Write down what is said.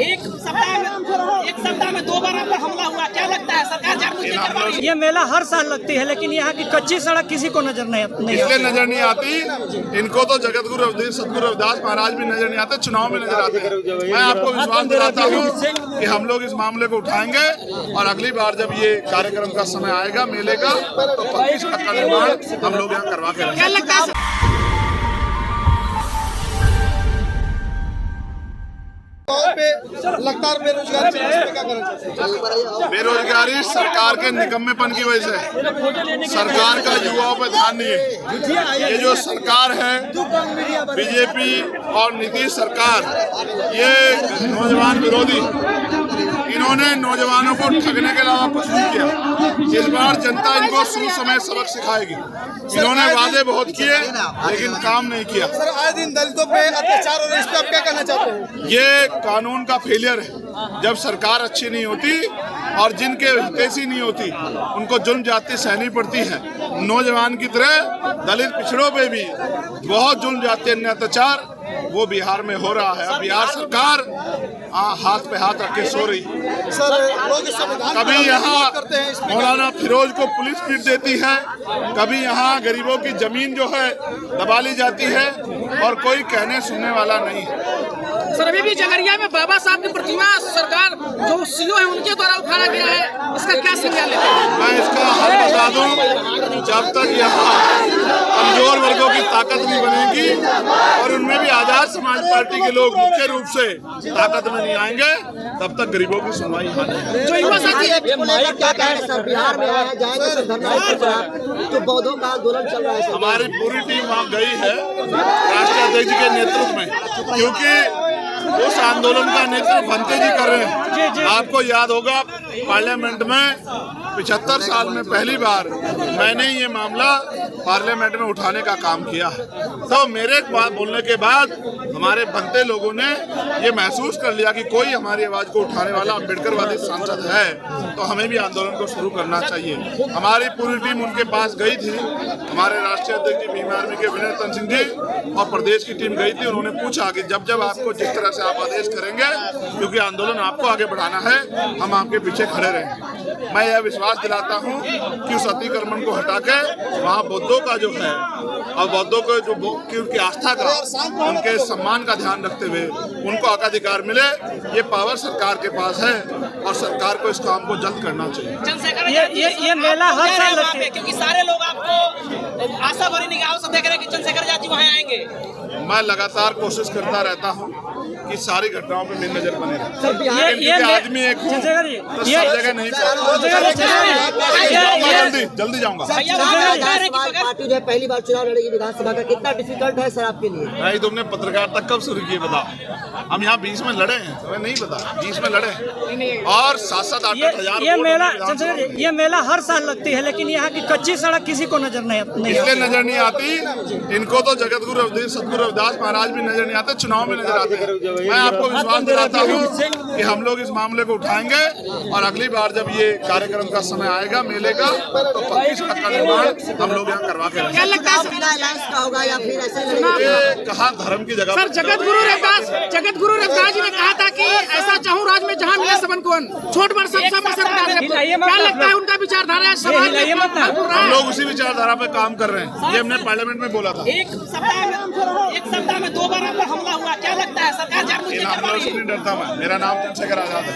एक सप्ताह में 2 बार आप पर हमला हुआ, क्या लगता है सरकार जानबूझ के करवा रही है? ये मेला हर साल लगती है, लेकिन यहाँ की कच्ची सड़क किसी को नजर नहीं इसलिए नजर नहीं आती। इनको तो जगत गुरु सतगुरु रविदास महाराज भी नजर नहीं आते, चुनाव में नजर आते हैं। मैं आपको विश्वास दिलाता हूँ कि हम लोग इस मामले को उठाएंगे और अगली बार जब ये कार्यक्रम का समय आएगा मेले का, तो 25 सड़क का निर्माण हम लोग यहाँ करवा के क्या लगता है? लगातार बेरोजगारी सरकार के निकम्मेपन की वजह से सरकार का युवाओं पर ध्यान नहीं है। ये जो सरकार है बीजेपी और नीतीश सरकार, ये नौजवान विरोधी, इन्होंने नौजवानों को ठगने के अलावा कुछ नहीं किया। इस बार जनता इनको सुसमय सबक सिखाएगी। इन्होंने वादे बहुत किए लेकिन काम नहीं किया। सर, आए दिन दलितों पे अत्याचार हो रहा है, इस पे आप क्या कहना चाहते हैं? ये कानून का फेलियर है। जब सरकार अच्छी नहीं होती और जिनके हितैषी नहीं होती, उनको जुल्म जाति सहनी पड़ती है। नौजवान की तरह दलित पिछड़ों पे भी बहुत जुल्म जाति अन्य अत्याचार वो बिहार में हो रहा है। बिहार सरकार हाथ पे हाथ रख के सो रही। सर, लोग संविधान कभी यहाँ करते हैं, इसमें मौलाना फिरोज को पुलिस पीट देती है, कभी यहाँ गरीबों की जमीन जो है दबा ली जाती है और कोई कहने सुनने वाला नहीं है। सर, अभी भी जगरिया में बाबा साहब की प्रतिमा सरकार जो सीओ है उनके द्वारा उठाया गया है, इसका क्या संज्ञान लेते हैं? मैं इसका हल बता दूं, जब तक यहाँ कमजोर वर्गों की ताकत नहीं बनेगी और उनमें भी आजाद समाज पार्टी के लोग मुख्य रूप से ताकत में नहीं आएंगे, तब तक गरीबों की सुनवाई यहाँ नहीं। जो युवा साथी है क्या कह रहे हैं सर? बिहार में आए जाएंगे सर धरना, जो बौद्धों का आंदोलन चल रहा है। हमारी पूरी टीम वहाँ गई है राष्ट्रीय अध्यक्ष के नेतृत्व में, क्योंकि उस आंदोलन का नेतृत्व भंते जी कर रहे हैं। आपको याद होगा पार्लियामेंट में 75 साल में पहली बार मैंने ये मामला पार्लियामेंट में उठाने का काम किया है। तो मेरे बात बोलने के बाद हमारे भंते लोगों ने ये महसूस कर लिया कि कोई हमारी आवाज को उठाने वाला अम्बेडकरवादी सांसद है, तो हमें भी आंदोलन को शुरू करना चाहिए। हमारी पूरी टीम उनके पास गई थी। हमारे राष्ट्रीय अध्यक्ष जी भीम आर्मी के विनय तन सिंह जी और प्रदेश की टीम गई थी। उन्होंने पूछा कि जब जब आपको जिस तरह से आप आदेश करेंगे, क्योंकि आंदोलन आपको आगे बढ़ाना है, हम आपके पीछे खड़े रहेंगे। मैं यह विश्वास दिलाता हूं कि उस अतिक्रमण को हटा के वहाँ बौद्धों का जो है और बौद्धों को जो की उनकी आस्था का, उनके सम्मान का ध्यान रखते हुए उनको अधिकार मिले, ये पावर सरकार के पास है और सरकार को इस काम को जल्द करना चाहिए। ये मेला हर साल लगती है, क्योंकि सारे लोग आपको आशा भरी निगाहों से देख रहे हैं कि चंद्रशेखर जाति वहाँ आएंगे। मैं लगातार कोशिश करता रहता हूँ कि सारी घटनाओं पे मेरी नजर बने रहे। आदमी एक हूँ, तो सब जगह नहीं जल्दी जाऊंगा। पार्टी जो है पहली बार चुनाव लड़ेगी विधानसभा का, कितना डिफिकल्ट है सर आपके लिए? भाई, तुमने पत्रकारिता कब शुरू की बताओ? हम यहाँ 20 में लड़े हैं, तुम्हें नहीं पता? 20 में लड़े हैं और 7-8 हजार। ये मेला हर साल लगती है, लेकिन यहाँ की कच्ची सड़क किसी को नजर नहीं इसलिए नजर नहीं आती। इनको तो जगत गुरु सतगुरु रविदास महाराज भी नजर नहीं आते, चुनाव में नजर आते हैं। मैं आपको विश्वास दिलाता हूँ कि हम लोग इस मामले को उठाएंगे और अगली बार जब ये कार्यक्रम का समय आएगा मेले का, तो 25 सड़क का निर्माण हम लोग यहाँ करवा के क्या लगता है का होगा या फिर ऐसे ये कहा धर्म की जगह? सर, जगत गुरु रविदास जी ने कहा था कि ऐसा चाहूँ राज में जहाँ मिले सबन को, छोट बड़ सब क्या लगता है उनका विचारधारा है? हम लोग उसी विचारधारा पे काम कर रहे हैं। ये हमने पार्लियामेंट में बोला था। एक सप्ताह में 2 बार आप पर हमला हुआ, क्या लगता है सरकार जानबूझ के करवा रही है? नहीं डरता मैं। मेरा नाम चंद्रशेखर आजाद है।